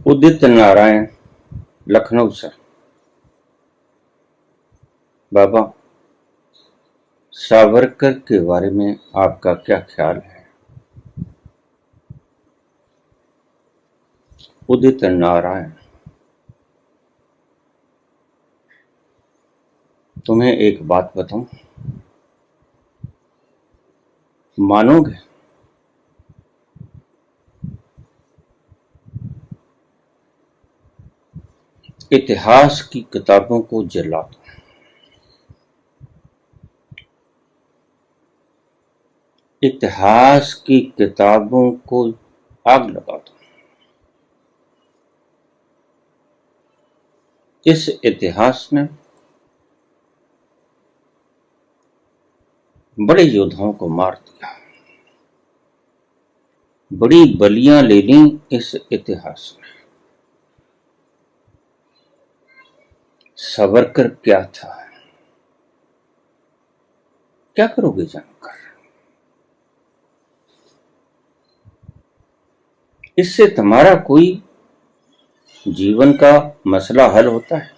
उदित नारायण, लखनऊ से। बाबा, सावरकर के बारे में आपका क्या ख्याल है? उदित नारायण, तुम्हें एक बात बताऊं, मानोगे? इतिहास की किताबों को जला दो, इतिहास की किताबों को आग लगा दो। इस इतिहास ने बड़े योद्धाओं को मार दिया, बड़ी बलियां ले ली इस इतिहास ने। सावरकर क्या था, क्या करोगे जानकर? इससे तुम्हारा कोई जीवन का मसला हल होता है?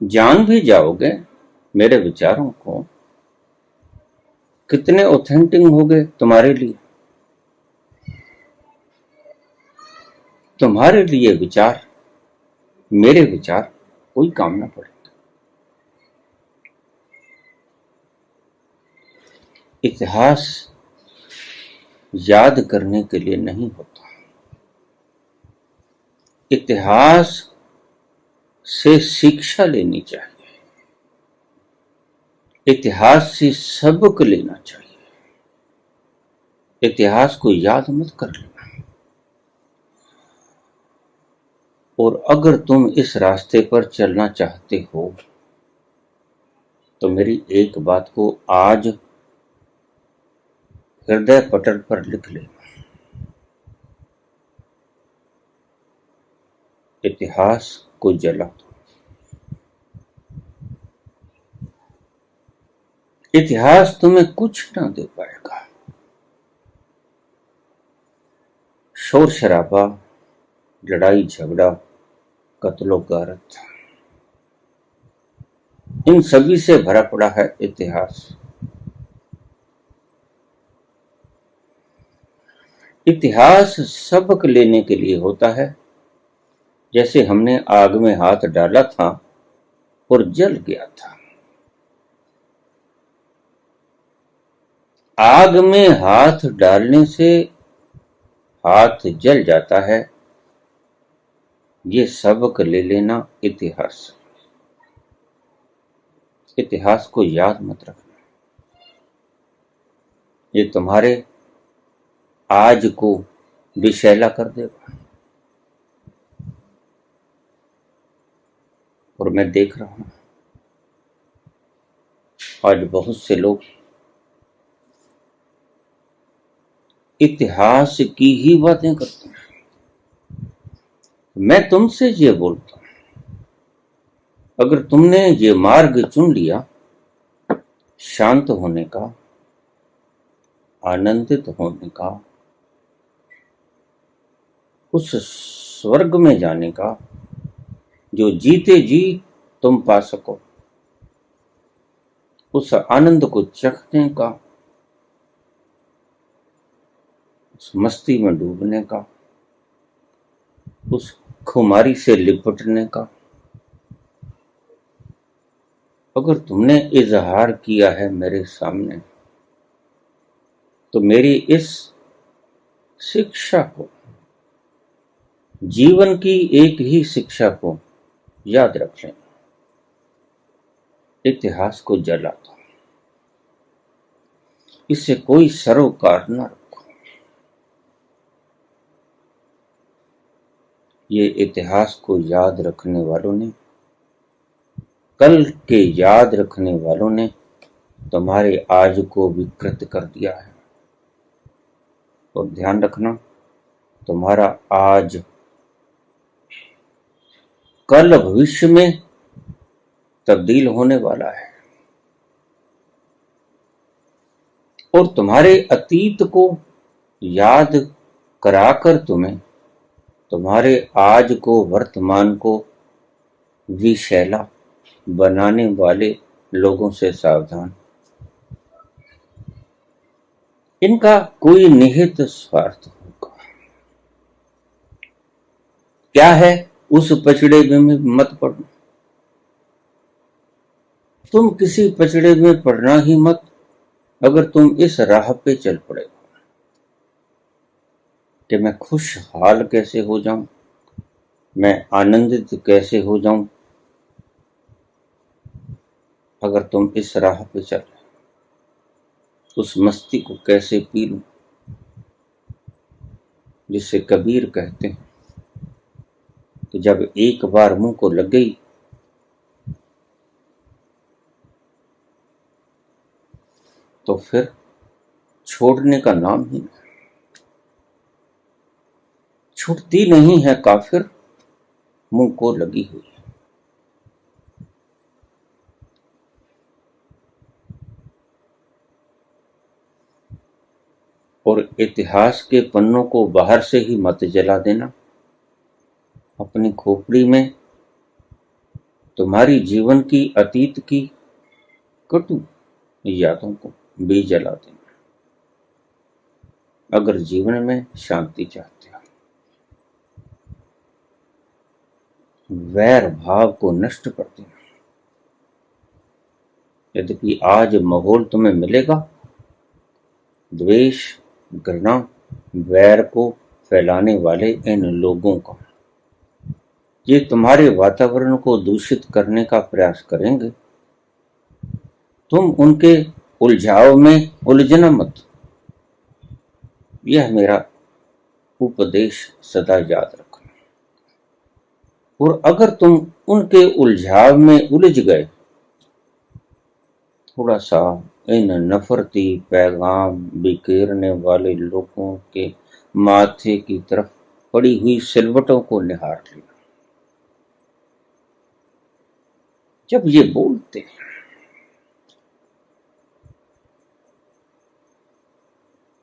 जान भी जाओगे मेरे विचारों को, कितने ऑथेंटिक हो गए तुम्हारे लिए। तुम्हारे लिए विचार, मेरे विचार कोई काम ना पड़ेगा। इतिहास याद करने के लिए नहीं होता, इतिहास से शिक्षा लेनी चाहिए, इतिहास से सबक लेना चाहिए। इतिहास को याद मत कर लेना। और अगर तुम इस रास्ते पर चलना चाहते हो तो मेरी एक बात को आज हृदय पटल पर लिख लेना। इतिहास को जला दो। इतिहास तुम्हें कुछ ना दे पाएगा। शोर शराबा, लड़ाई झगड़ा, कत्लो गारत, इन सभी से भरा पड़ा है इतिहास। इतिहास सबक लेने के लिए होता है। जैसे हमने आग में हाथ डाला था और जल गया था। आग में हाथ डालने से हाथ जल जाता है, ये सबक ले लेना इतिहास। इतिहास को याद मत रखना, ये तुम्हारे आज को विषैला कर देगा। और मैं देख रहा हूं आज बहुत से लोग इतिहास की ही बातें करते हैं। मैं तुमसे ये बोलता हूं, अगर तुमने ये मार्ग चुन लिया शांत होने का, आनंदित होने का, उस स्वर्ग में जाने का जो जीते जी तुम पा सको, उस आनंद को चखने का, उस मस्ती में डूबने का, उस खुमारी से लिपटने का अगर तुमने इजहार किया है मेरे सामने, तो मेरी इस शिक्षा को, जीवन की एक ही शिक्षा को याद रख लेना। इतिहास को जला दो, इससे कोई सरोकार न रखो। ये इतिहास को याद रखने वालों ने, कल के याद रखने वालों ने तुम्हारे आज को विकृत कर दिया है। और ध्यान रखना, तुम्हारा आज कल भविष्य में तब्दील होने वाला है। और तुम्हारे अतीत को याद कराकर तुम्हें तुम्हारे आज को वर्तमान को विषैला बनाने वाले लोगों से सावधान। इनका कोई निहित स्वार्थ होगा। क्या है, उस पचड़े में मत पड़ो। तुम किसी पचड़े में पड़ना ही मत अगर तुम इस राह पे चल पड़े कि मैं खुशहाल कैसे हो जाऊं, मैं आनंदित कैसे हो जाऊं। अगर तुम इस राह पे चल रहे, उस मस्ती को कैसे पी लूं जिसे कबीर कहते हैं कि जब एक बार मुंह को लग गई तो फिर छोड़ने का नाम ही नहीं। छूटती नहीं है काफिर मुंह को लगी हुई। और इतिहास के पन्नों को बाहर से ही मत जला देना। अपनी खोपड़ी में तुम्हारी जीवन की अतीत की कटु यादों को भी जला देना अगर जीवन में शांति चाहते हो। वैर भाव को नष्ट कर देना। यद्यपि आज माहौल तुम्हें मिलेगा द्वेष, घृणा, वैर को फैलाने वाले इन लोगों का, ये तुम्हारे वातावरण को दूषित करने का प्रयास करेंगे। तुम उनके उलझाव में उलझना मत। यह मेरा उपदेश सदा याद रखना। और अगर तुम उनके उलझाव में उलझ गए, थोड़ा सा इन नफरती पैगाम बिखेरने वाले लोगों के माथे की तरफ पड़ी हुई सिलवटों को निहार लेना। जब ये बोलते हैं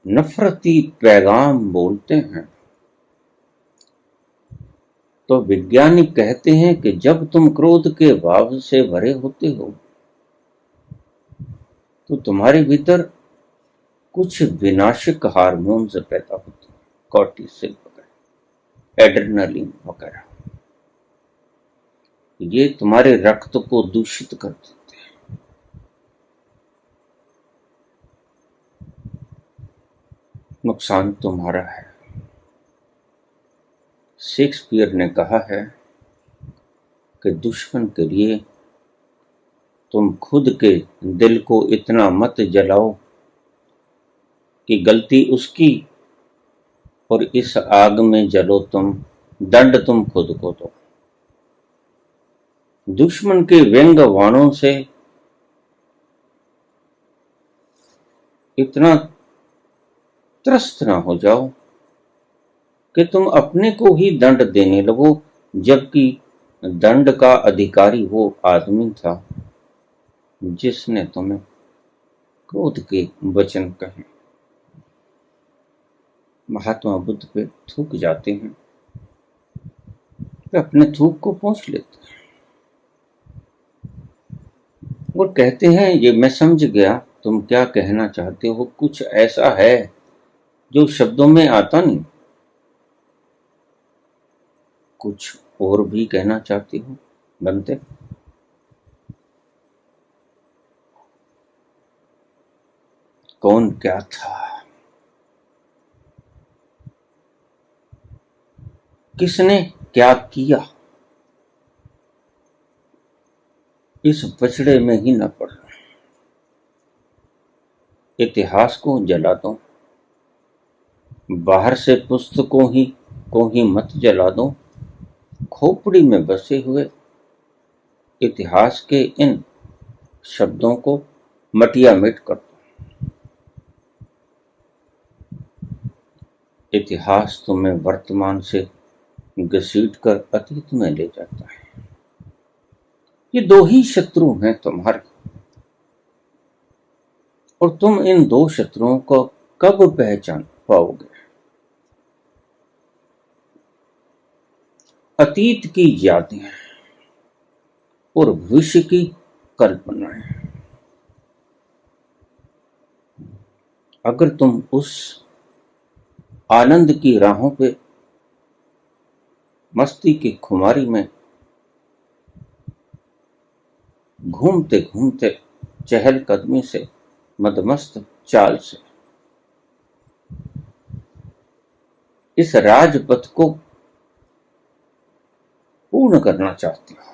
नफरती पैगाम बोलते हैं तो वैज्ञानिक कहते हैं कि जब तुम क्रोध के भाव से भरे होते हो तो तुम्हारे भीतर कुछ विनाशक हार्मोन्स पैदा होते हैं, कॉर्टिसोल वगैरह, एड्रेनलिन वगैरह। ये तुम्हारे रक्त को दूषित कर देते हैं। नुकसान तुम्हारा है। शेक्सपियर ने कहा है कि दुश्मन के लिए तुम खुद के दिल को इतना मत जलाओ कि गलती उसकी और इस आग में जलो तुम, दंड तुम खुद को दो। दुश्मन के व्यंग वाणों से इतना त्रस्त ना हो जाओ कि तुम अपने को ही दंड देने लगो, जबकि दंड का अधिकारी वो आदमी था जिसने तुम्हें क्रोध के वचन कहे। महात्मा बुद्ध पे थूक जाते हैं, वे अपने थूक को पोंछ लेते हैं और कहते हैं ये मैं समझ गया तुम क्या कहना चाहते हो। कुछ ऐसा है जो शब्दों में आता नहीं, कुछ और भी कहना चाहती हो बनते। कौन क्या था, किसने क्या किया, इस पचड़े में ही न पड़ना। इतिहास को जला दो, बाहर से पुस्तकों को ही मत जला दो। खोपड़ी में बसे हुए इतिहास के इन शब्दों को मटिया मिट कर दो। इतिहास तुम्हें वर्तमान से घसीटकर अतीत में ले जाता है। ये दो ही शत्रु हैं तुम्हारे, और तुम इन दो शत्रुओं को कब पहचान पाओगे? अतीत की यादें और भविष्य की कल्पनाएं। अगर तुम उस आनंद की राहों पे मस्ती की खुमारी में घूमते घूमते चहलकदमी से मदमस्त चाल से इस राजपथ को पूर्ण करना चाहती हो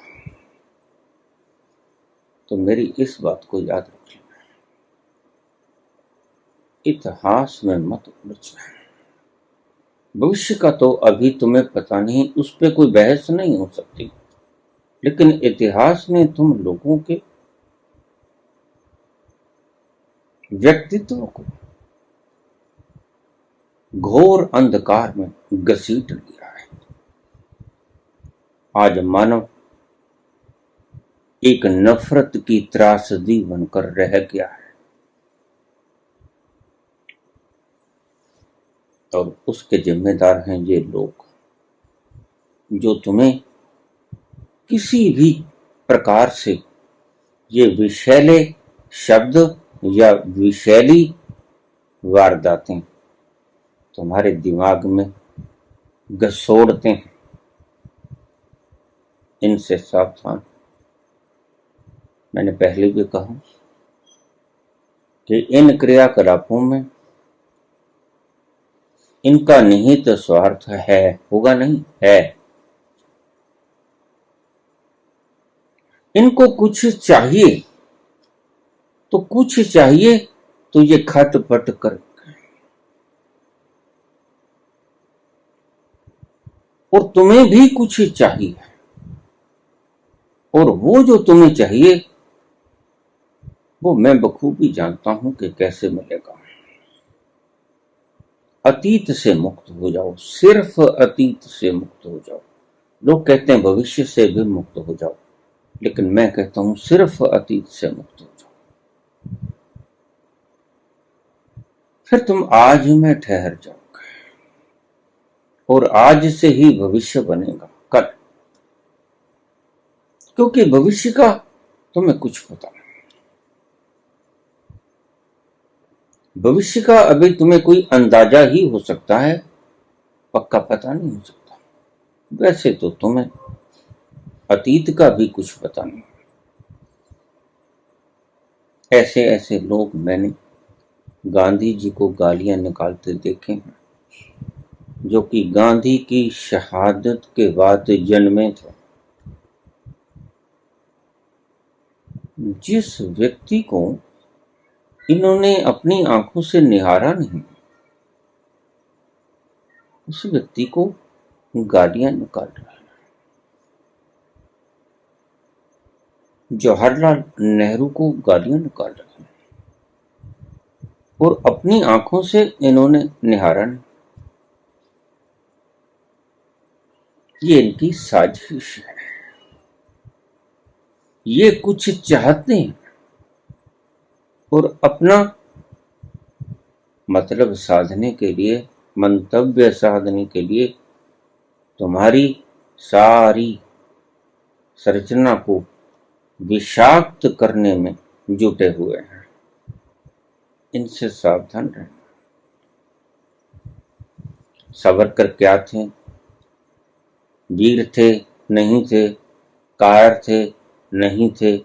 तो मेरी इस बात को याद रख लेना, इतिहास में मत उलझना। भविष्य का तो अभी तुम्हें पता नहीं, उस पर कोई बहस नहीं हो सकती, लेकिन इतिहास ने तुम लोगों के व्यक्तित्व को घोर अंधकार में घसीट लिया है। आज मानव एक नफरत की त्रासदी बनकर रह गया है और उसके जिम्मेदार हैं ये लोग जो तुम्हें किसी भी प्रकार से ये विषैले शब्द या विषैली वारदातें तुम्हारे दिमाग में घसोड़ते हैं। इनसे सावधान। मैंने पहले भी कहा कि इन क्रियाकलापों में इनका निहित स्वार्थ है, होगा नहीं है। इनको कुछ चाहिए तो ये खटपट कर और तुम्हें भी कुछ चाहिए और वो जो तुम्हें चाहिए वो मैं बखूबी जानता हूं कि कैसे मिलेगा। अतीत से मुक्त हो जाओ, सिर्फ अतीत से मुक्त हो जाओ। लोग कहते हैं भविष्य से भी मुक्त हो जाओ, लेकिन मैं कहता हूं सिर्फ अतीत से मुक्त हो जाओ। फिर तुम आज में ठहर जाओगे और आज से ही भविष्य बनेगा कल, क्योंकि भविष्य का तुम्हें कुछ पता नहीं। भविष्य का अभी तुम्हें कोई अंदाजा ही हो सकता है, पक्का पता नहीं हो सकता। वैसे तो तुम्हें अतीत का भी कुछ पता नहीं। ऐसे ऐसे लोग मैंने गांधी जी को गालियां निकालते देखे हैं जो कि गांधी की शहादत के बाद जन्मे थे। जिस व्यक्ति को इन्होंने अपनी आंखों से निहारा नहीं, उस व्यक्ति को गालियां निकाल रहा है। जवाहरलाल नेहरू को गालियां निकाल रहे हैं और अपनी आंखों से इन्होंने निहारा नहीं। ये इनकी साजिश है। ये कुछ चाहते हैं और अपना मतलब साधने के लिए, मंतव्य साधने के लिए तुम्हारी सारी संरचना को विषाक्त करने में जुटे हुए हैं। इनसे सावधान रहना। सावरकर क्या थे? वीर थे? नहीं थे? कायर थे? नहीं थे?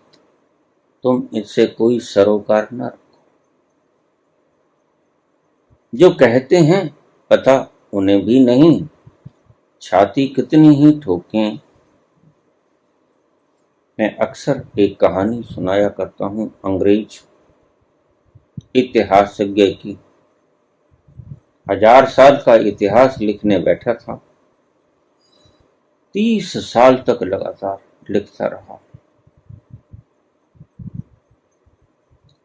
तुम इससे कोई सरोकार न रखो। जो कहते हैं पता उन्हें भी नहीं, छाती कितनी ही ठोकें। मैं अक्सर एक कहानी सुनाया करता हूं अंग्रेज इतिहासज्ञ की। 1000 साल का इतिहास लिखने बैठा था, 30 साल तक लगातार लिखता रहा।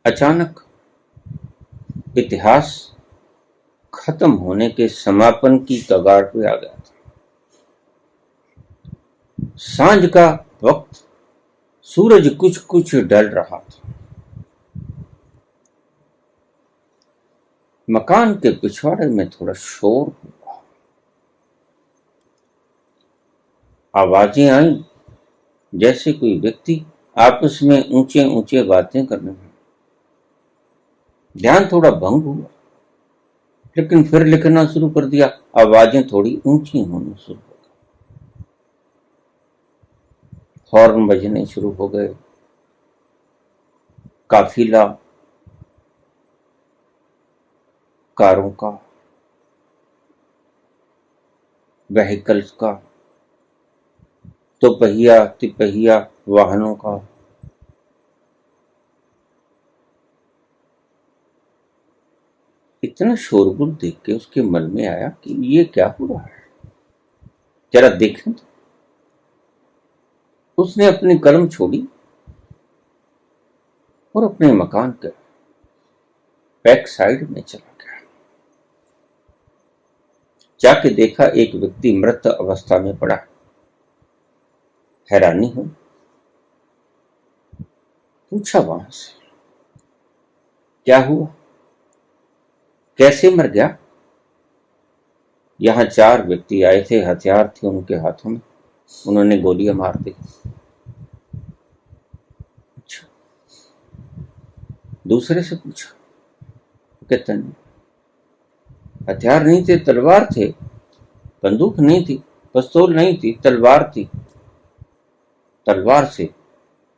अचानक इतिहास खत्म होने के समापन की कगार पे आ गया था। सांझ का वक्त, सूरज कुछ कुछ ढल रहा था। मकान के पिछवाड़े में थोड़ा शोर हुआ। आवाजें आई जैसे कोई व्यक्ति आपस में ऊंचे ऊंचे बातें करने लगे। ध्यान थोड़ा भंग हुआ, लेकिन फिर लिखना शुरू कर दिया। आवाजें थोड़ी ऊंची होनी शुरू हो गई, हॉर्न बजने शुरू हो गए। काफिला कारों का, व्हीकल्स का, दोपहिया तिपहिया वाहनों का। इतना शोरगुल देख के उसके मन में आया कि ये क्या हो रहा है, जरा देखें तो। उसने अपनी कलम छोड़ी और अपने मकान के बैक साइड में चला गया। जाके देखा एक व्यक्ति मृत अवस्था में पड़ा। हैरानी हुई, पूछा वहां से क्या हुआ, कैसे मर गया। यहां 4 व्यक्ति आए थे, हथियार थे उनके हाथों में, उन्होंने गोलियां मार दी। अच्छा, दूसरे से पूछा, कहते नहीं, हथियार नहीं थे, तलवार थे, बंदूक नहीं थी, पिस्तौल नहीं थी, तलवार थी। तलवार से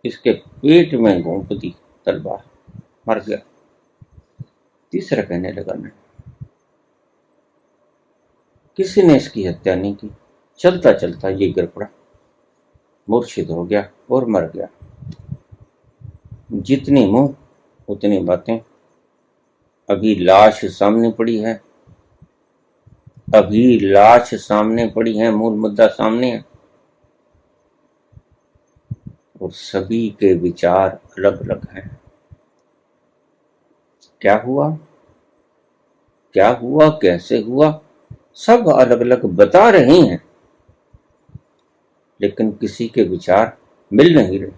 इसके पेट में घोंप दी तलवार, मर गया। तीसरा कहने लगा, नहीं, किसी ने इसकी हत्या नहीं की, चलता चलता ये गिर पड़ा, मूर्छित हो गया और मर गया। जितनी मुंह उतनी बातें। अभी लाश सामने पड़ी है, अभी लाश सामने पड़ी है, मूल मुद्दा सामने है, और सभी के विचार अलग अलग हैं। क्या हुआ, क्या हुआ, कैसे हुआ, सब अलग अलग बता रहे हैं, लेकिन किसी के विचार मिल नहीं रहे।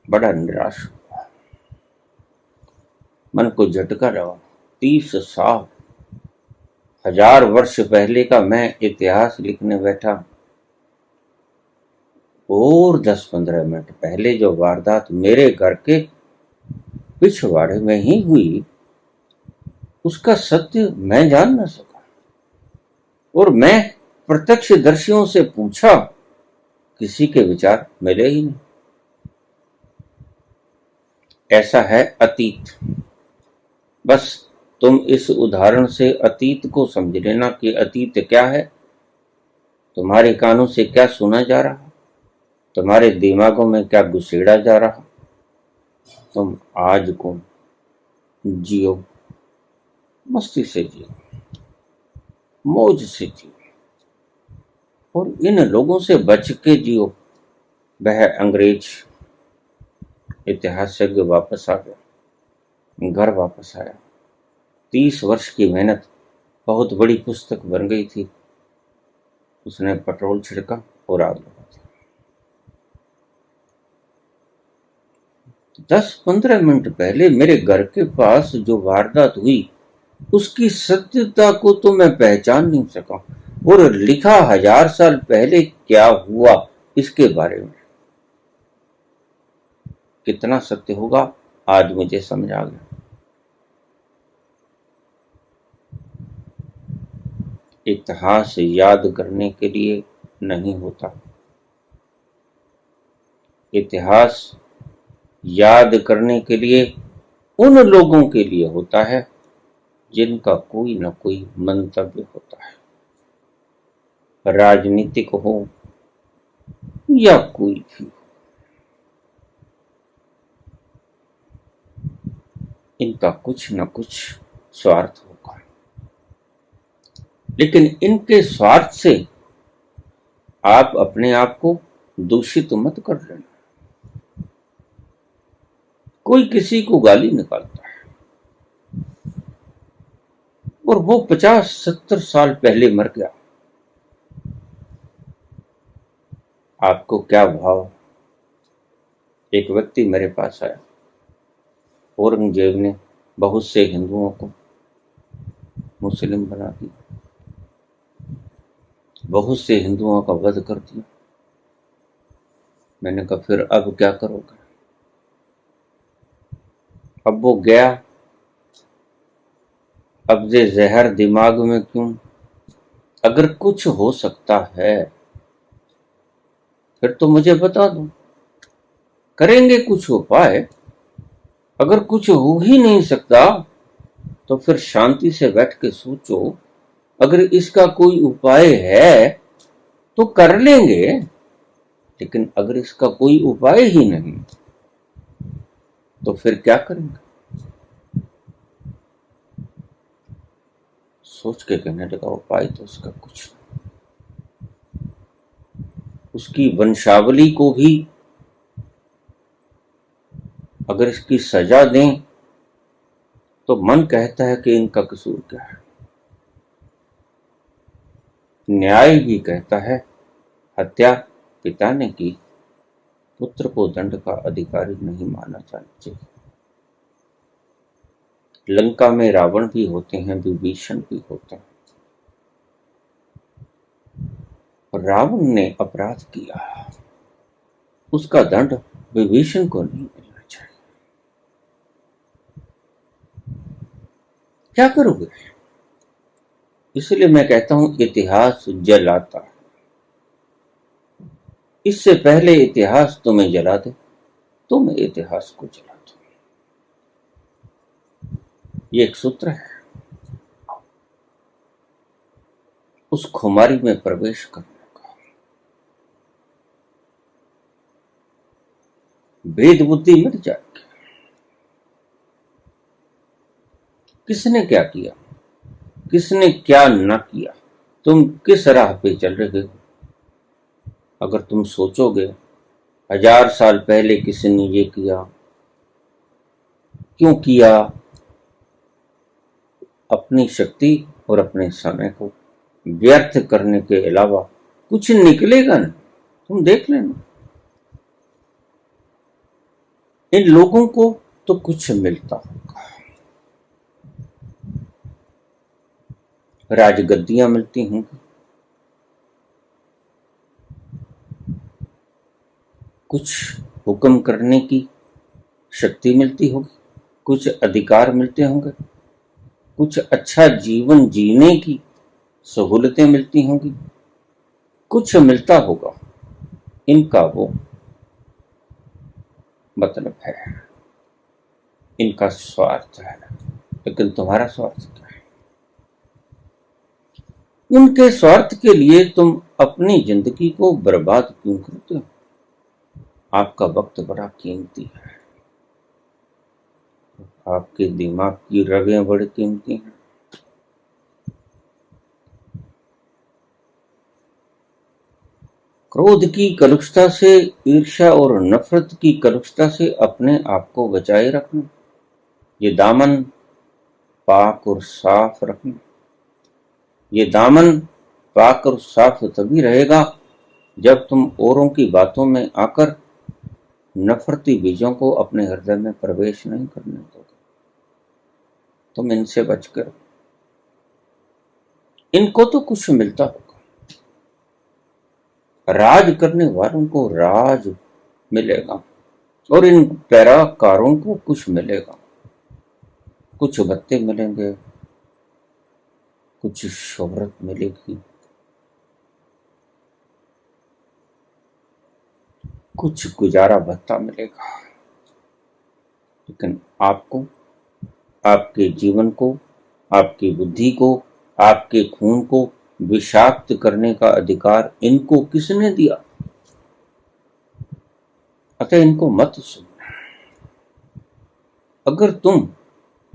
बड़ा निराश हुआ, मन को झटका लगा। 30 साल, 1000 वर्ष पहले का मैं इतिहास लिखने बैठा, और 10-15 मिनट पहले जो वारदात मेरे घर के पिछवाड़े में ही हुई, उसका सत्य मैं जान न सका। और मैं प्रत्यक्षदर्शियों से पूछा, किसी के विचार मिले ही नहीं। ऐसा है अतीत। बस तुम इस उदाहरण से अतीत को समझ लेना कि अतीत क्या है, तुम्हारे कानों से क्या सुना जा रहा, तुम्हारे दिमागों में क्या घुसेड़ा जा रहा। तुम आज को जियो, मस्ती से जियो, मौज से जियो, और इन लोगों से बच के जियो। वह अंग्रेज इतिहासज्ञ वापस आ गया, घर वापस आया। 30 वर्ष की मेहनत बहुत बड़ी पुस्तक बन गई थी। उसने पेट्रोल छिड़का और आग लगा दी। 10-15 मिनट पहले मेरे घर के पास जो वारदात हुई, उसकी सत्यता को तो मैं पहचान नहीं सका, और लिखा 1000 साल पहले क्या हुआ इसके बारे में। कितना सत्य होगा आज मुझे समझ आ गया। इतिहास याद करने के लिए नहीं होता, इतिहास याद करने के लिए उन लोगों के लिए होता है जिनका कोई ना कोई मंतव्य होता है, राजनीतिक हो या कोई भी। इनका कुछ न कुछ स्वार्थ होगा, लेकिन इनके स्वार्थ से आप अपने आप को दूषित मत कर लेना। कोई किसी को गाली निकालता है और वो 50-70 साल पहले मर गया, आपको क्या भाव। एक व्यक्ति मेरे पास आया, औरंगजेब ने बहुत से हिंदुओं को मुस्लिम बना दिया, बहुत से हिंदुओं का वध कर दिया। मैंने कहा फिर अब क्या करोगे? अब वो गया, अब ये जहर दिमाग में क्यों? अगर कुछ हो सकता है फिर तो मुझे बता दो, करेंगे कुछ उपाय। अगर कुछ हो ही नहीं सकता तो फिर शांति से बैठ के सोचो, अगर इसका कोई उपाय है तो कर लेंगे, लेकिन अगर इसका कोई उपाय ही नहीं तो फिर क्या करेंगे? सोच के कहने लगा उपाय तो उसका कुछ नहीं। उसकी वंशावली को भी अगर इसकी सजा दें तो मन कहता है कि इनका कसूर क्या है। न्याय भी कहता है हत्या पिता ने की, पुत्र को दंड का अधिकारी नहीं माना जाना चाहिए। लंका में रावण भी होते हैं, विभीषण भी होते हैं। रावण ने अपराध किया, उसका दंड विभीषण को नहीं मिलना चाहिए। क्या करोगे? इसलिए मैं कहता हूं इतिहास जलाता है। इससे पहले इतिहास तुम्हें जला दे, तुम इतिहास को जला दो। ये एक सूत्र है। उस खुमारी में प्रवेश करने का, भेद बुद्धि मिट जाएगी। किसने क्या किया, किसने क्या न किया, तुम किस राह पे चल रहे हो, अगर तुम सोचोगे 1000 साल पहले किसी ने ये किया, क्यों किया, अपनी शक्ति और अपने समय को व्यर्थ करने के अलावा कुछ निकलेगा नहीं। तुम देख लेना, इन लोगों को तो कुछ मिलता होगा। राजगद्दियां मिलती होंगी, कुछ हुक्म करने की शक्ति मिलती होगी, कुछ अधिकार मिलते होंगे, कुछ अच्छा जीवन जीने की सहूलतें मिलती होंगी, कुछ मिलता होगा। इनका वो मतलब है, इनका स्वार्थ है। लेकिन तुम्हारा स्वार्थ क्या है? उनके स्वार्थ के लिए तुम अपनी जिंदगी को बर्बाद क्यों करते हो? आपका वक्त बड़ा कीमती है, आपके दिमाग की रगें बड़ी कीमती हैं। क्रोध की कलुषता से, ईर्ष्या और नफरत की कलुषता से अपने आप को बचाए रखना, ये दामन पाक और साफ रखना। ये दामन पाक और साफ तभी रहेगा जब तुम औरों की बातों में आकर नफरती बीजों को अपने हृदय में प्रवेश नहीं करने दोगे। तुम इनसे बचकर, इनको तो कुछ मिलता होगा, राज करने वालों को राज मिलेगा और इन पैराकारों को कुछ मिलेगा, कुछ भत्ते मिलेंगे, कुछ शोहरत मिलेगी, कुछ गुजारा भत्ता मिलेगा, लेकिन आपको, आपके जीवन को, आपकी बुद्धि को, आपके खून को विषाक्त करने का अधिकार इनको किसने दिया? अतः इनको मत सुनना। अगर तुम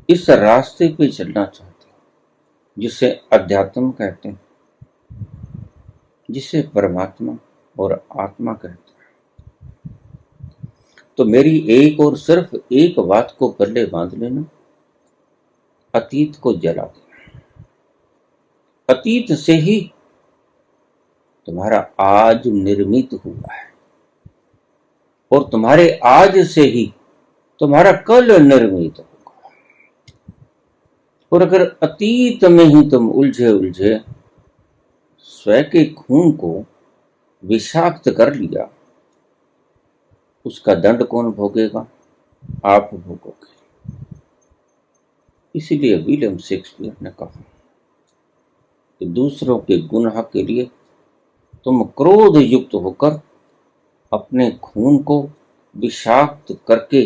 इस रास्ते पे चलना चाहते हो जिसे अध्यात्म कहते हैं, जिसे परमात्मा और आत्मा कहते हैं, तो मेरी एक और सिर्फ एक बात को पल्ले बांध लेना, अतीत को जला देना। अतीत से ही तुम्हारा आज निर्मित हुआ है और तुम्हारे आज से ही तुम्हारा कल निर्मित होगा। और अगर अतीत में ही तुम उलझे उलझे स्वयं के खून को विषाक्त कर लिया, उसका दंड कौन भोगेगा? आप भोगोगे। इसीलिए विलियम शेक्सपियर ने कहा कि दूसरों के गुनाह के लिए तुम क्रोध युक्त होकर अपने खून को विषाक्त करके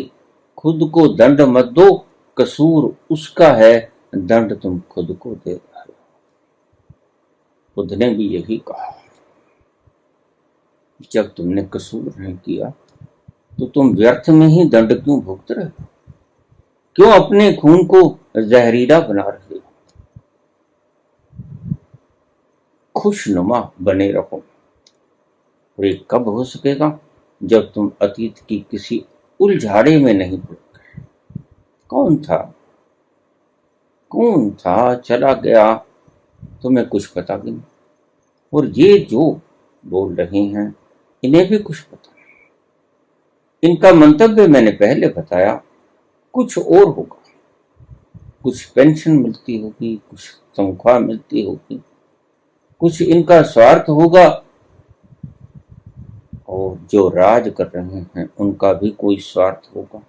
खुद को दंड मत दो, कसूर उसका है, दंड तुम खुद को दे रहे हो। बुद्ध ने भी यही कहा, जब तुमने कसूर नहीं किया तो तुम व्यर्थ में ही दंड क्यों भुगत रहे हो? क्यों अपने खून को जहरीला बना रहे हो? खुशनुमा बने रहो। और ये कब हो सकेगा? जब तुम अतीत की किसी उलझाड़े में नहीं पड़ोगे। कौन था चला गया, तुम्हें कुछ पता भी नहीं। और ये जो बोल रहे हैं इन्हें भी कुछ पता नहीं। इनका मंतव्य मैंने पहले बताया, कुछ और होगा। कुछ पेंशन मिलती होगी, कुछ तनख्वाह मिलती होगी, कुछ इनका स्वार्थ होगा, और जो राज कर रहे हैं उनका भी कोई स्वार्थ होगा।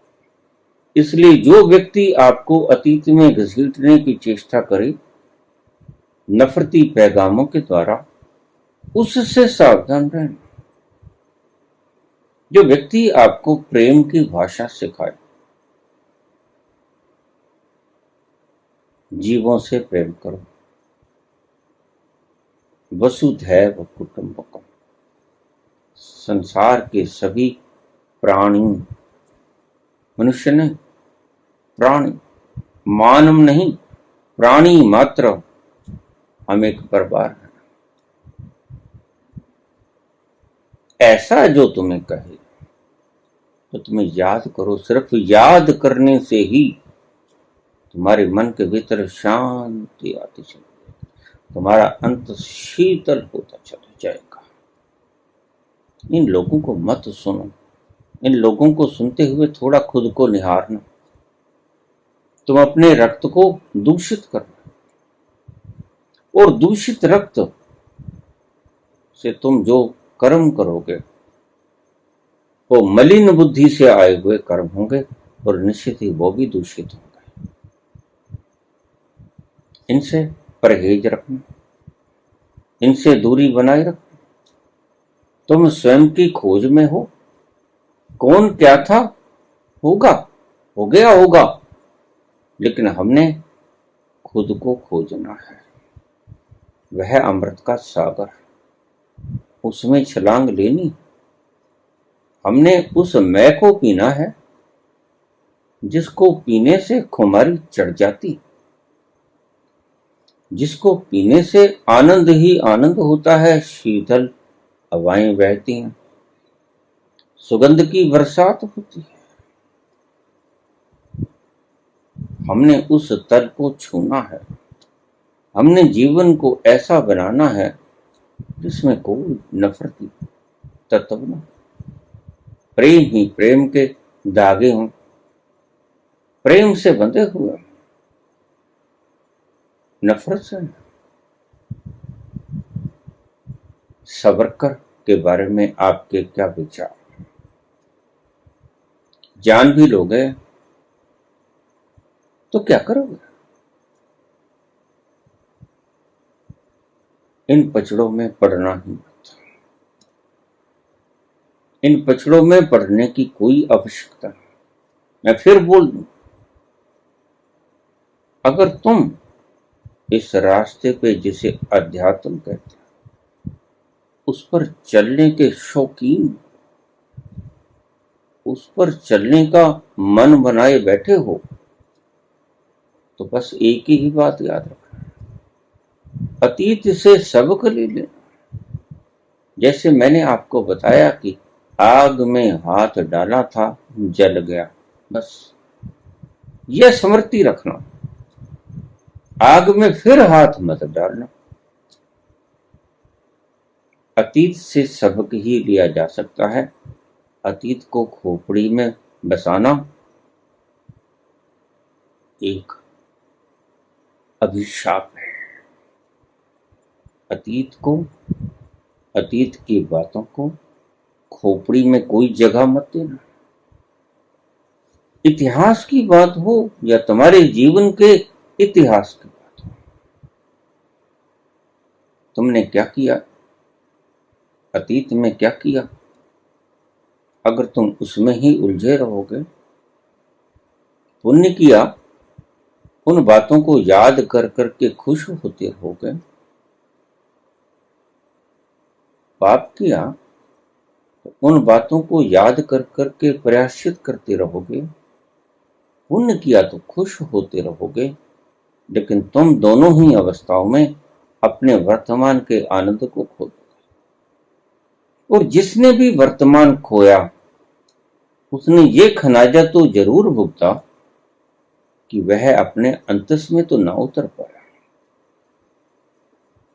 इसलिए जो व्यक्ति आपको अतीत में घसीटने की चेष्टा करे नफरती पैगामों के द्वारा, उससे सावधान रहें। जो व्यक्ति आपको प्रेम की भाषा सिखाए, जीवों से प्रेम करो। वसुधैव कुटुंबकम, संसार के सभी प्राणी, मनुष्य नहीं, प्राणी, मानव नहीं, प्राणी मात्र, हम एक परिवार है। ऐसा जो तुम्हें कहे तो तुम्हें याद करो। सिर्फ याद करने से ही तुम्हारे मन के भीतर शांति आती चली जाएगी, तुम्हारा अंत शीतल होता चला जाएगा। इन लोगों को मत सुनो। इन लोगों को सुनते हुए थोड़ा खुद को निहारना। तुम अपने रक्त को दूषित करना, और दूषित रक्त से तुम जो कर्म करोगे वो मलिन बुद्धि से आए हुए कर्म होंगे, और निश्चित ही वो भी दूषित होंगे। इनसे परहेज रखना, इनसे दूरी बनाए रखना। तुम स्वयं की खोज में हो। कौन क्या था, होगा, हो गया होगा, लेकिन हमने खुद को खोजना है। वह अमृत का सागर, उसमें छलांग लेनी। हमने उस मय को पीना है जिसको पीने से खुमारी चढ़ जाती, जिसको पीने से आनंद ही आनंद होता है। शीतल हवाएं बहती हैं, सुगंध की बरसात होती है। हमने उस तल को छूना है। हमने जीवन को ऐसा बनाना है जिसमें कोई नफरती तत्व न, प्रेम ही प्रेम के धागे हों, प्रेम से बंधे हुए, नफरत से। सावरकर के बारे में आपके क्या विचार? जान भी लोगे तो क्या करोगे? इन पचड़ों में पड़ना ही मत। इन पचड़ों में पड़ने की कोई आवश्यकता नहीं। मैं फिर बोल दूं, अगर तुम इस रास्ते पे जिसे अध्यात्म कहते हैं उस पर चलने के शौकीन, उस पर चलने का मन बनाए बैठे हो, तो बस एक ही बात याद रखना, अतीत से सबक ले लेना। जैसे मैंने आपको बताया कि आग में हाथ डाला था, जल गया, बस यह स्मृति रखना। आग में फिर हाथ मत डालना। अतीत से सबक ही लिया जा सकता है। अतीत को खोपड़ी में बसाना एक अभिशाप है। अतीत को, अतीत की बातों को खोपड़ी में कोई जगह मत देना। इतिहास की बात हो या तुम्हारे जीवन के इतिहास की बात हो, तुमने क्या किया, अतीत में क्या किया, अगर तुम उसमें ही उलझे रहोगे, पुण्य किया, उन बातों को याद कर करके खुश होते रहोगे, पाप किया तो उन बातों को याद कर करके प्रायश्चित करते रहोगे, पुण्य किया तो खुश होते रहोगे, लेकिन तुम दोनों ही अवस्थाओं में अपने वर्तमान के आनंद को खो दोगे। और जिसने भी वर्तमान खोया उसने ये खनाजा तो जरूर भुगता कि वह अपने अंतस में तो ना उतर पाया,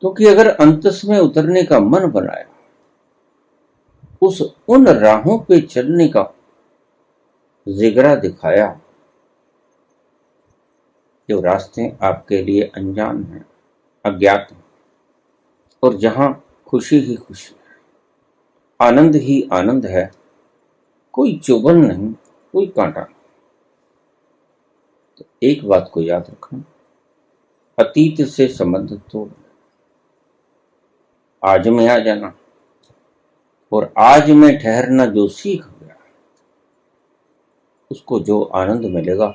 क्योंकि अगर अंतस में उतरने का मन बनाया, उन राहों पे चलने का जिगरा दिखाया जो रास्ते आपके लिए अनजान हैं, अज्ञात हैं, और जहां खुशी ही खुशी है, आनंद ही आनंद है, कोई चुभन नहीं, कोई कांटा नहीं। तो एक बात को याद रखना, अतीत से संबंध तोड़, आज में आ जाना, और आज में ठहरना जो सीख गया उसको जो आनंद मिलेगा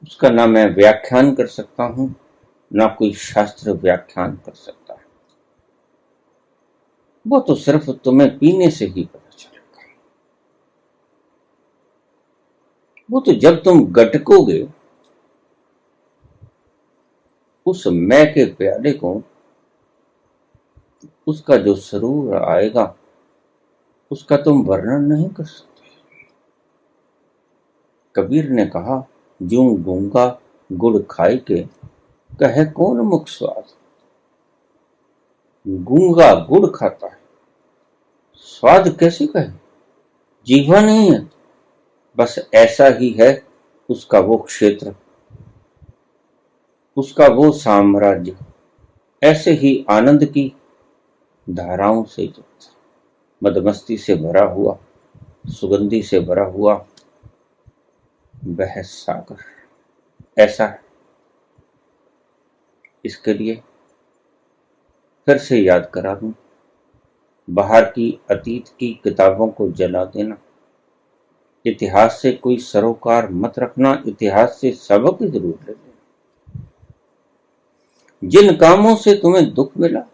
उसका ना मैं व्याख्यान कर सकता हूं, ना कोई शास्त्र व्याख्यान कर सकता है। वो तो सिर्फ तुम्हें पीने से ही पता चलेगा। वो तो जब तुम गटकोगे उस मैं के प्याले को, उसका जो सरूर आएगा उसका तुम वर्णन नहीं कर सकते। कबीर ने कहा, जूं गूंगा गुड़ खाए के कहे कौन मुख स्वाद। गूंगा गुड़ खाता है, स्वाद कैसे कहे, जीवा नहीं है। बस ऐसा ही है उसका वो क्षेत्र, उसका वो साम्राज्य, ऐसे ही आनंद की धाराओं से युक्त, मदमस्ती से भरा हुआ, सुगंधी से भरा हुआ वह सागर ऐसा है। इसके लिए फिर से याद करा दूं, बाहर की अतीत की किताबों को जला देना, इतिहास से कोई सरोकार मत रखना, इतिहास से सबक जरूर ले लेना। जिन कामों से तुम्हें दुख मिला,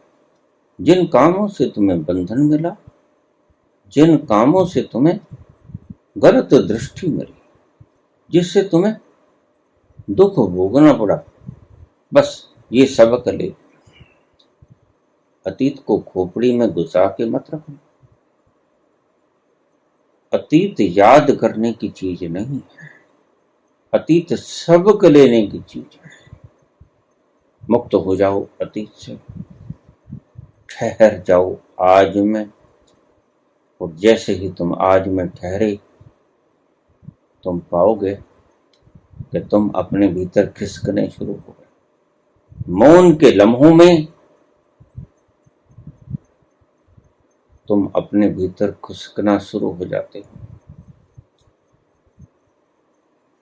जिन कामों से तुम्हें बंधन मिला, जिन कामों से तुम्हें गलत दृष्टि मिली, जिससे तुम्हें दुख भोगना पड़ा, बस ये सबक ले। अतीत को खोपड़ी में घुसा के मत रखना। अतीत याद करने की चीज नहीं है, अतीत सबक लेने की चीज है। मुक्त हो जाओ अतीत से, ठहर जाओ आज में, और जैसे ही तुम आज में ठहरे तुम पाओगे कि तुम अपने भीतर खिसकने शुरू हो गए। मौन के लम्हों में तुम अपने भीतर खिसकना शुरू हो जाते हो।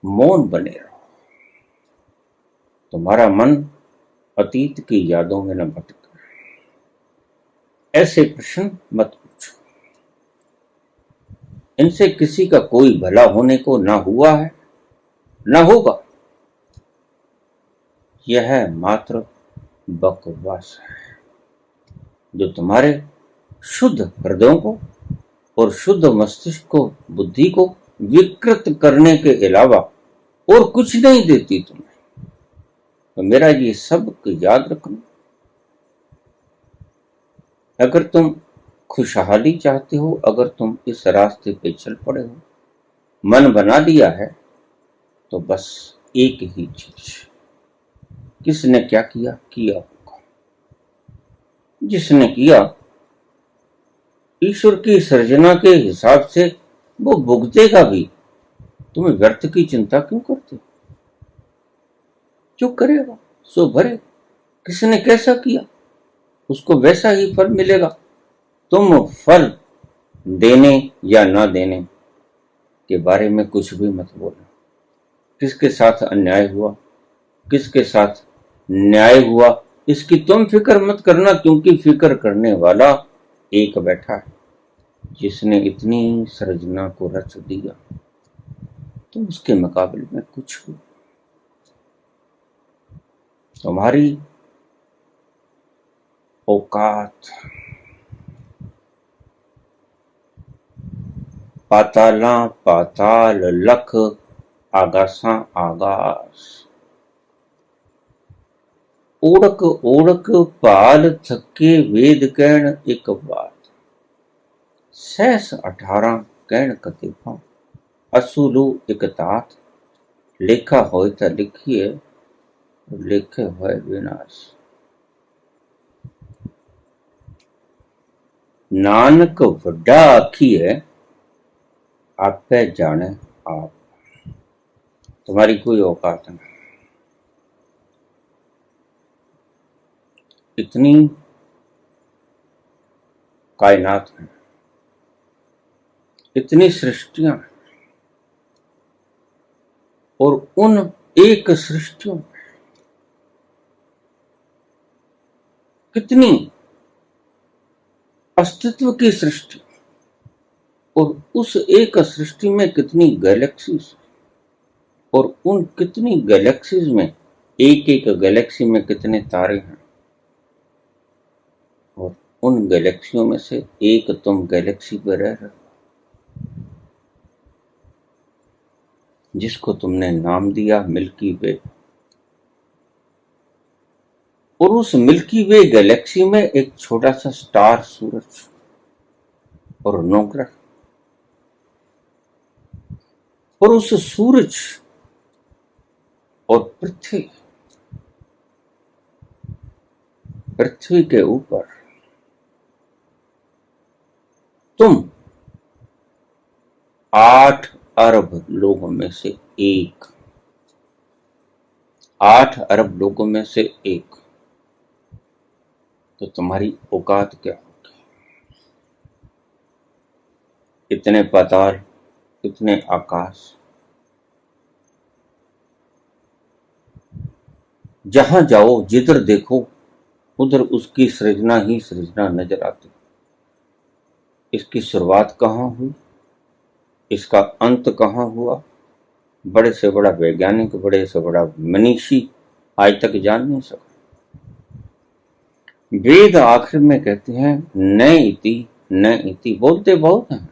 मौन बने रहो, तुम्हारा मन अतीत की यादों में न भटके। ऐसे प्रश्न मत पूछो, इनसे किसी का कोई भला होने को ना हुआ है ना होगा। यह मात्र बकवास है जो तुम्हारे शुद्ध हृदयों को और शुद्ध मस्तिष्क को, बुद्धि को विकृत करने के अलावा और कुछ नहीं देती तुम्हें। तो मेरा ये सब याद रखना, अगर तुम खुशहाली चाहते हो, अगर तुम इस रास्ते पे चल पड़े हो, मन बना लिया है, तो बस एक ही चीज, किसने क्या किया, किया होगा। जिसने किया ईश्वर की सृजना के हिसाब से वो भुगतेगा भी। तुम्हें व्यर्थ की चिंता क्यों करते, जो करेगा सो भरेगा। किसने कैसा किया, उसको वैसा ही फल मिलेगा। तुम फल देने या ना देने के बारे में कुछ भी मत बोलो। किसके साथ अन्याय हुआ, किसके साथ न्याय हुआ, इसकी तुम फिक्र मत करना, क्योंकि फिक्र करने वाला एक बैठा है जिसने इतनी सृजना को रच दिया। तो उसके मुकाबले में कुछ भी तुम्हारी औकात पाताला पाताल लख आगासा आगास। ओढ़क ओढ़क पाल थके वेद कहण एक बात। सहस 18 कहण कतिफा असुलू एक तात। लेखा होय तो लिखिए, लेखे होय विनाश। नानक वड्डा आखिए आपे जाने आप। तुम्हारी कोई औकात नहीं। इतनी कायनात है, इतनी सृष्टियां, और उन एक सृष्टियों में कितनी अस्तित्व की सृष्टि, और उस एक सृष्टि में कितनी गैलेक्सीज, और उन कितनी गैलेक्सीज में एक एक गैलेक्सी में कितने तारे हैं, और उन गैलेक्सियों में से एक तुम गैलेक्सी पर रह रहे हो जिसको तुमने नाम दिया मिल्की वे। और उस मिल्की वे गैलेक्सी में एक छोटा सा स्टार सूरज और 9 ग्रह, और उस सूरज और पृथ्वी के ऊपर तुम 8 अरब लोगों में से एक, 8 अरब लोगों में से एक। तो तुम्हारी औकात क्या होगी? इतने पाताल, इतने आकाश, जहां जाओ जिधर देखो उधर उसकी सृजना ही सृजना नजर आती। इसकी शुरुआत कहाँ हुई, इसका अंत कहाँ हुआ, बड़े से बड़ा वैज्ञानिक, बड़े से बड़ा मनीषी आज तक जान नहीं सका। वेद आखिर में कहते हैं न इति न इति। बोलते बहुत हैं,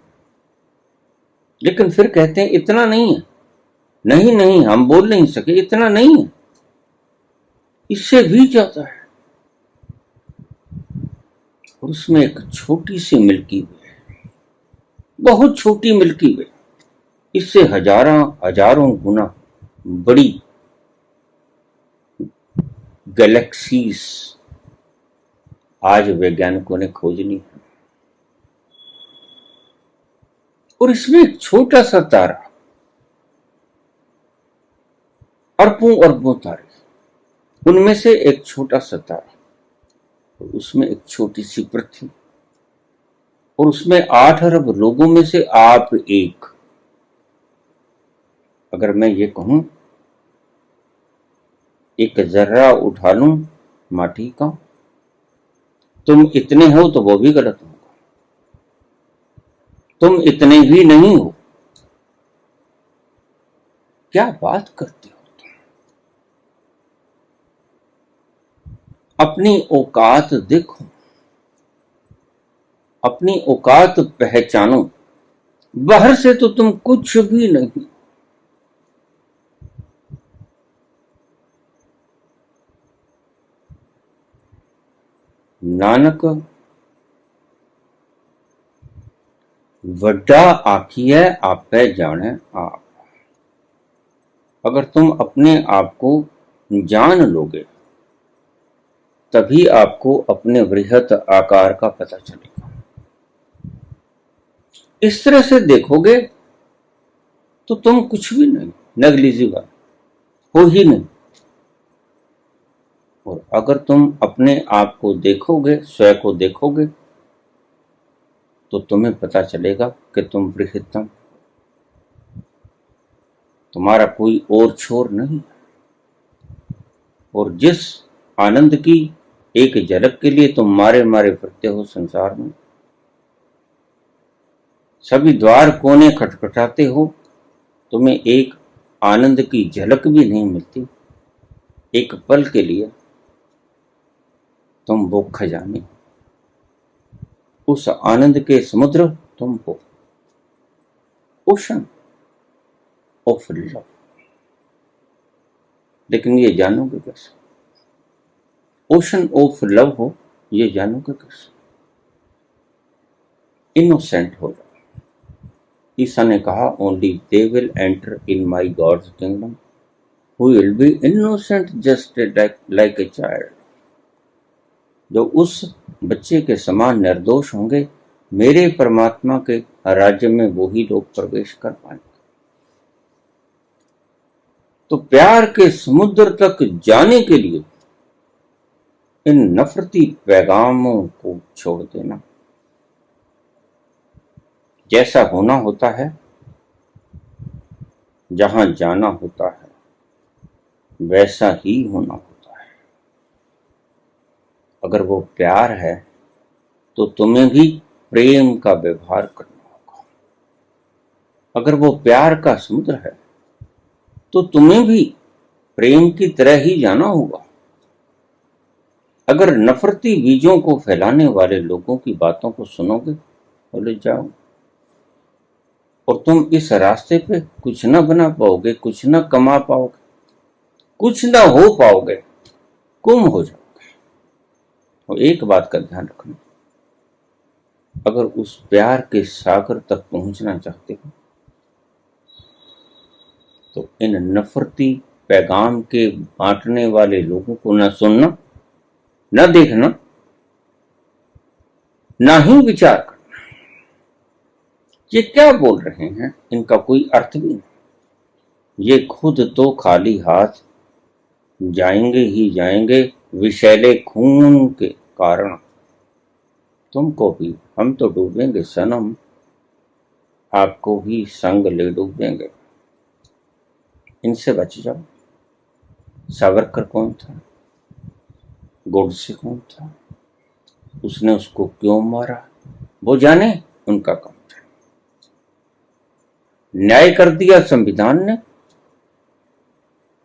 लेकिन फिर कहते हैं इतना नहीं है। नहीं नहीं, हम बोल नहीं सके, इतना नहीं है, इससे भी ज्यादा है। और उसमें एक छोटी सी मिल्की वे, बहुत छोटी मिल्की वे, इससे हजारों गुना बड़ी गैलेक्सीज आज वैज्ञानिकों ने खोजनी है। और इसमें एक छोटा सा तारा, अरबों अरबों तारे, उनमें से एक छोटा सा तारा, और उसमें एक छोटी सी पृथ्वी, और उसमें 8 अरब लोगों में से आप एक। अगर मैं ये कहूं एक जर्रा उठा लूं माटी का, तुम इतने हो तो वो भी गलत होगा। तुम इतने भी नहीं हो। क्या बात करते हो तुम? अपनी औकात देखो, अपनी औकात पहचानो। बाहर से तो तुम कुछ भी नहीं। नानक वड्डा आखिए आपे जाने आप। अगर तुम अपने आप को जान लोगे तभी आपको अपने वृहत आकार का पता चलेगा। इस तरह से देखोगे तो तुम कुछ भी नहीं, नेग्लिजिबल हो ही नहीं। और अगर तुम अपने आप को देखोगे, स्वयं को देखोगे, तो तुम्हें पता चलेगा कि तुम बृहत्तम, तुम्हारा कोई और छोर नहीं। और जिस आनंद की एक झलक के लिए तुम मारे मारे फिरते हो संसार में, सभी द्वार कोने खटखटाते हो, तुम्हें एक आनंद की झलक भी नहीं मिलती। एक पल के लिए तुम वो खजाने, उस आनंद के समुद्र तुम हो, ओशन ऑफ लव। लेकिन ये जानोगे कैसे? ओशन ऑफ लव हो, ये जानोगे कैसे? इनोसेंट हो जाओ। ईसा ने कहा, only they will enter in my god's kingdom who will be innocent just like a child. जो उस बच्चे के समान निर्दोष होंगे, मेरे परमात्मा के राज्य में वो ही लोग प्रवेश कर पाएंगे। तो प्यार के समुद्र तक जाने के लिए इन नफरती पैगामों को छोड़ देना। जैसा होना होता है, जहां जाना होता है, वैसा ही होना होता है। अगर वो प्यार है तो तुम्हें भी प्रेम का व्यवहार करना होगा। अगर वो प्यार का समुद्र है तो तुम्हें भी प्रेम की तरह ही जाना होगा। अगर नफरती बीजों को फैलाने वाले लोगों की बातों को सुनोगे, बोले जाओ, और तुम इस रास्ते पे कुछ ना बना पाओगे, कुछ ना कमा पाओगे, कुछ ना हो पाओगे, गुम हो जाओगे। और एक बात का ध्यान रखना, अगर उस प्यार के सागर तक पहुंचना चाहते हो तो इन नफरती पैगाम के बांटने वाले लोगों को न सुनना, न देखना, ना ही विचार करना। ये क्या बोल रहे हैं, इनका कोई अर्थ भी नहीं। ये खुद तो खाली हाथ जाएंगे ही जाएंगे, विषैले खून के कारण। तुमको भी, हम तो डूबेंगे सनम, आपको भी संग ले डूबेंगे। इनसे बच जाओ। सावरकर कौन था? गोडसे कौन था? उसने उसको क्यों मारा, वो जाने, उनका काम था। न्याय कर दिया संविधान ने,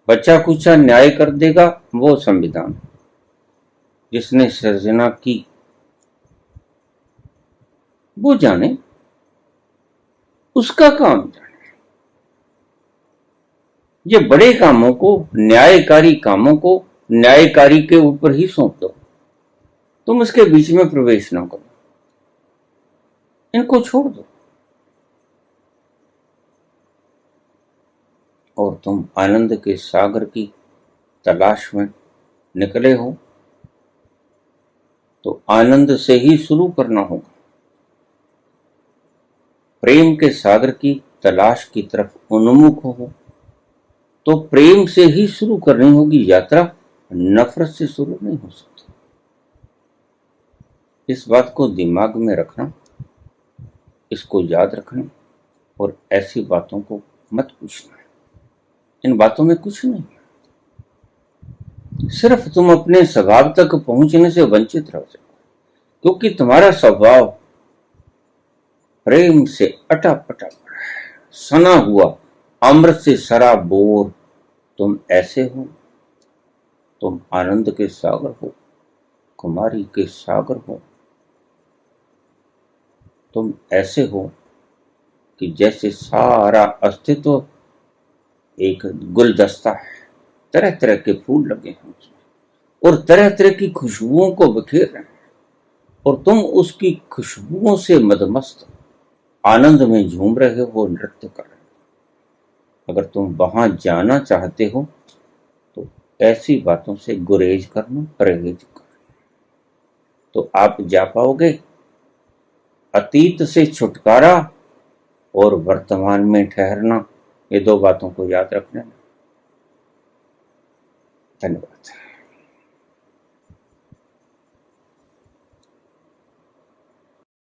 बच्चा कुचा न्याय कर देगा वो संविधान जिसने सृजना की, वो जाने, उसका काम जाने। ये बड़े कामों को, न्यायकारी कामों को न्यायकारी के ऊपर ही सौंप दो। तुम इसके बीच में प्रवेश ना करो, इनको छोड़ दो। और तुम आनंद के सागर की तलाश में निकले हो तो आनंद से ही शुरू करना होगा। प्रेम के सागर की तलाश की तरफ उन्मुख हो तो प्रेम से ही शुरू करनी होगी यात्रा, नफरत से शुरू नहीं हो सकती। इस बात को दिमाग में रखना, इसको याद रखना, और ऐसी बातों को मत पूछना। इन बातों में कुछ नहीं, सिर्फ तुम अपने स्वभाव तक पहुंचने से वंचित रह जाओ, क्योंकि तुम्हारा स्वभाव प्रेम से अटा पटा पड़ा है, सना हुआ, अमृत से सराबोर। तुम ऐसे हो, तुम आनंद के सागर हो, कुमारी के सागर हो। तुम ऐसे हो कि जैसे सारा अस्तित्व एक गुलदस्ता है, तरह तरह के फूल लगे हैं उसमें और तरह तरह की खुशबुओं को बिखेर रहे हैं, और तुम उसकी खुशबुओं से मदमस्त आनंद में झूम रहे हो, नृत्य कर रहे हो। अगर तुम वहां जाना चाहते हो तो ऐसी बातों से गुरेज करना, परहेज करना, तो आप जा पाओगे। अतीत से छुटकारा और वर्तमान में ठहरना, ये दो बातों को याद रखना। धन्यवाद।